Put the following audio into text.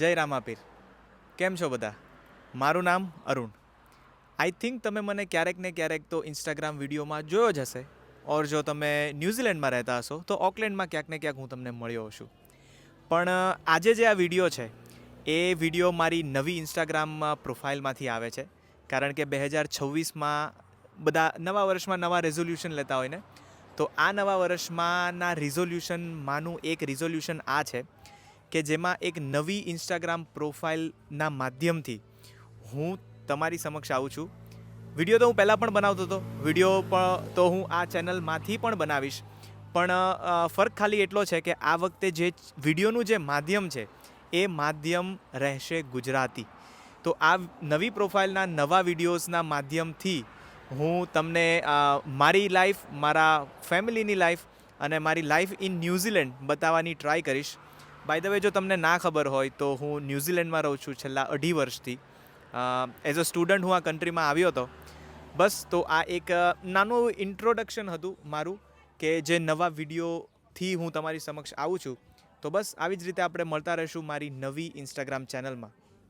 જય રામાપીર. કેમ છો બધા? મારું નામ અરુણ. આઈ થિંક તમે મને ક્યારેક ને ક્યારેક તો ઇન્સ્ટાગ્રામ વિડીયોમાં જોયો જ હશે. ઓર જો તમે ન્યૂઝીલેન્ડમાં રહેતા હશો તો ઓકલેન્ડમાં ક્યાંક ને ક્યાંક હું તમને મળ્યો છું. પણ આજે જે આ વિડીયો છે એ વિડીયો મારી નવી ઇન્સ્ટાગ્રામ પ્રોફાઇલમાંથી આવે છે. કારણ કે 2026માં બધા નવા વર્ષમાં નવા રેઝોલ્યુશન લેતા હોય ને, તો આ નવા વર્ષમાંના રિઝોલ્યુશનમાંનું એક રિઝોલ્યુશન આ છે કે જેમાં એક નવી ઇન્સ્ટાગ્રામ પ્રોફાઇલના માધ્યમથી હું તમારી સમક્ષ આવું છું. વિડીયો તો હું પહેલાં પણ બનાવતો હતો, વિડીયો પણ તો હું આ ચેનલમાંથી પણ બનાવીશ, પણ ફરક ખાલી એટલો છે કે આ વખતે જે વિડીયોનું જે માધ્યમ છે એ માધ્યમ રહેશે ગુજરાતી. તો આ નવી પ્રોફાઇલના નવા વિડીયોઝના માધ્યમથી હું તમને મારી લાઈફ, મારા ફેમિલીની લાઈફ અને મારી લાઈફ ઇન ન્યૂઝીલેન્ડ બતાવવાની ટ્રાય કરીશ. બાય ધ વે, જો તમને ના ખબર હોય તો હું ન્યૂઝીલેન્ડમાં રહું છું છેલ્લા 2.5 વર્ષથી. એઝ અ સ્ટુડન્ટ હું આ કન્ટ્રીમાં આવ્યો હતો. બસ, તો આ એક નાનું ઇન્ટ્રોડક્શન હતું મારું કે જે નવા વિડીયોથી હું તમારી સમક્ષ આવું છું. તો બસ આવી જ રીતે આપણે મળતા રહીશું મારી નવી ઇન્સ્ટાગ્રામ ચેનલમાં.